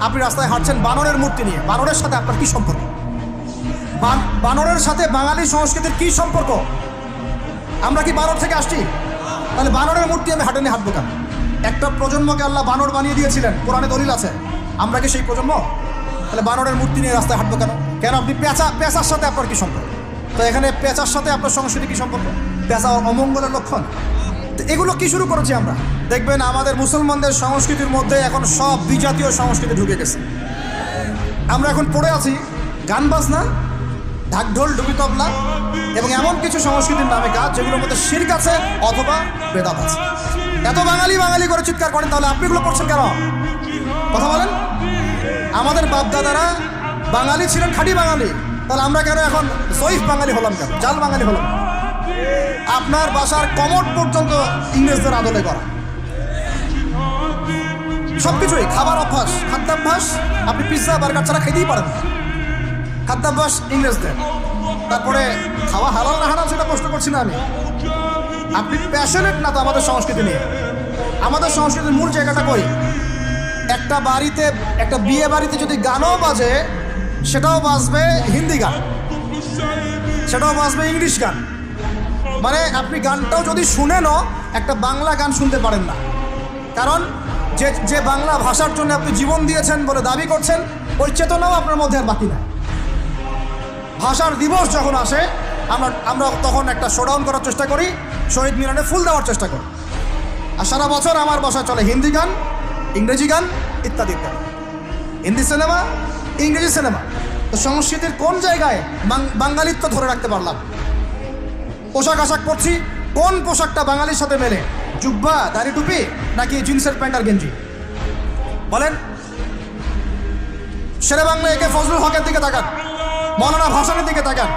আপনি রাস্তায় হাঁটছেন বানরের মূর্তি নিয়ে, বানরের সাথে আপনার কি সম্পর্ক? বানরের সাথে বাঙালি সংস্কৃতির কি সম্পর্ক? আমরা কি বানর থেকে আসছি? তাহলে বানরের মূর্তি আমি হাঁটে নিয়ে হাঁটবো কেন? একটা প্রজন্মকে আল্লাহ বানর বানিয়ে দিয়েছিলেন, কোরআনে দলিল আছে। আমরা কি সেই প্রজন্ম? তাহলে বানরের মূর্তি নিয়ে রাস্তায় হাঁটবো কেন? কেন আপনি পেঁচার সাথে আপনার কি সম্পর্ক? তো এখানে পেঁচার সাথে আপনার সংস্কৃতি কি সম্পর্ক? পেঁচা অমঙ্গলের লক্ষণ। তো এগুলো কি শুরু করেছি আমরা? দেখবেন আমাদের মুসলমানদের সংস্কৃতির মধ্যে এখন সব বিজাতীয় সংস্কৃতি ঢুকে গেছে। আমরা এখন পড়ে আছি গান বাজনা, ঢাকঢোল, ডুবি তবলা এবং এমন কিছু সংস্কৃতির নামে কাজ যেগুলোর মধ্যে শিরক আছে অথবা বেদাত আছে। এত বাঙালি বাঙালি করে চিৎকার করেন, তাহলে আপনি এগুলো করছেন কেন? কথা বলেন। আমাদের বাপদাদারা বাঙালি ছিলেন, খাঁটি বাঙালি, তাহলে আমরা কেন এখন জয়ীফ বাঙালি হলাম কেন? জাল বাঙালি হলাম? আপনার বাসার কমোড পর্যন্ত ইংরেজদের আদলে করা, সবকিছুই খাবার অভ্যাস, খাদ্যাভ্যাস, আপনি পিৎজা বার্গার ছাড়া খেতেই পারেন না, খাদ্যাভ্যাস ইংরেজদের। তারপরে খাওয়া হালাল না হারাম সেটা প্রশ্ন করছি না আমি, আপনি প্যাশনেট না তো আমাদের সংস্কৃতি নিয়ে। আমাদের সংস্কৃতির মূল জায়গাটা কই? একটা বাড়িতে, একটা বিয়ে বাড়িতে যদি গানও বাজে, সেটাও বাজবে হিন্দি গান, সেটাও বাজবে ইংলিশ গান। মানে আপনি গানটাও যদি শুনেনও একটা বাংলা গান শুনতে পারেন না, কারণ যে বাংলা ভাষার জন্য আপনি জীবন দিয়েছেন বলে দাবি করছেন, ওই চেতনাও আপনার মধ্যে আর বাকি নাই। ভাষার দিবস যখন আসে আমরা তখন একটা শোডাউন করার চেষ্টা করি, শহীদ মিনারে ফুল দেওয়ার চেষ্টা করি, আর সারা বছর আমার বাসায় চলে হিন্দি গান, ইংরেজি গান ইত্যাদি ইত্যাদি, হিন্দি সিনেমা, ইংরেজি সিনেমা। তো সংস্কৃতির কোন জায়গায় বাঙালিত্ব ধরে রাখতে পারলাম? পোশাক আশাক পরছি, কোন পোশাকটা বাঙালির সাথে মেলে? জুব্বা, দাড়ি টুপি, নাকি জিন্সের প্যান্ট আর গেঞ্জি? বলেন। শেরে বাংলা একে ফজলুল হকের দিকে তাকান, মৌলানা ভাসানের দিকে তাকান,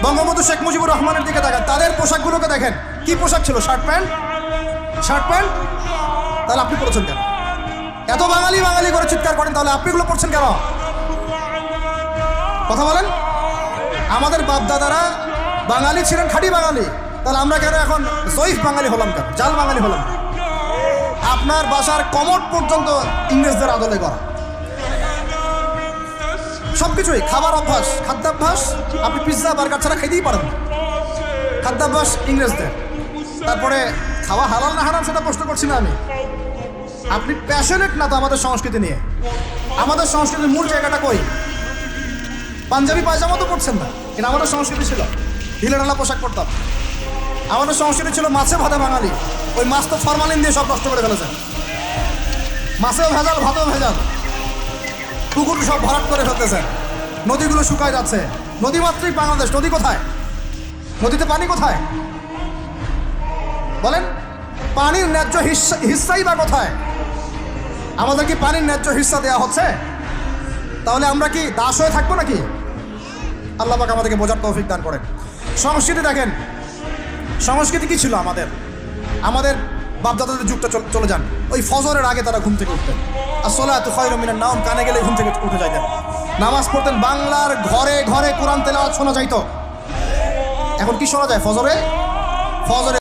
বঙ্গবন্ধু শেখ মুজিবুর রহমানের দিকে তাকান, তাদের পোশাকগুলোকে দেখেন, কি পোশাক ছিল? Shirt pant, shirt pant. তাহলে আপনি পড়ছেন কেন? এত বাঙালি বাঙালি করে চিৎকার করেন, তাহলে আপনি এগুলো পড়ছেন কেন? কথা বলেন। আমাদের বাপদাদারা বাঙালি ছিলেন, খাঁটি বাঙালি, তাহলে আমরা কেন এখন জয়ীফ বাঙালি হলাম কেন? জাল বাঙালি হলাম? আপনার বাসার কমোড পর্যন্ত ইংরেজদের আদলে করা, সবকিছুই খাবার অভ্যাস, খাদ্যাভ্যাস, আপনি পিৎজা বার্গার ছাড়া খেতেই পারেন না, খাদ্যাভ্যাস ইংরেজদের। তারপরে খাওয়া হালাল না হারাম সেটা প্রশ্ন করছি না আমি, আপনি প্যাশনেট না তো আমাদের সংস্কৃতি নিয়ে। আমাদের সংস্কৃতির মূল জায়গাটা কই? পাঞ্জাবি পায়জামা তো পড়ছেন না, কিন্তু আমাদের সংস্কৃতি ছিল ঢিলেঢালা পোশাক পরতাম। আমাদের সংস্কৃতি ছিল মাছে ভাতে বাঙালি, ওই মাছ তো ফরমালিন দিয়ে সব নষ্ট করে ফেলেছেন, মাছেও ভেজাল, ভাতেও ভেজাল, পুকুর সব ভরাট করে ফেলতেছেন, নদীগুলো শুকায় যাচ্ছে। নদী মাত্রই বাংলাদেশ, নদী কোথায়? নদীতে পানি কোথায়? বলেন। পানির ন্যায্য হিস্সাই বা কোথায়? আমাদের কি পানির ন্যায্য হিস্সা দেওয়া হচ্ছে? তাহলে আমরা কি দাস হয়ে থাকবো নাকি? আল্লাহ পাক আমাদেরকে বোঝার তৌফিক দান করেন। সংস্কৃতি দেখেন, সংস্কৃতি কি ছিল আমাদের বাপদাদাদের যুগটা চলে যান, ওই ফজরের আগে তারা ঘুম থেকে উঠতেন, আসসালাতু খায়রুম মিনান নাওম কানে গেলে ঘুম থেকে উঠে যাইতেন, নামাজ পড়তেন, বাংলার ঘরে ঘরে কোরআন তেলাওয়াত শোনা যাইতো। এখন কি শোনা যায়? ফজরে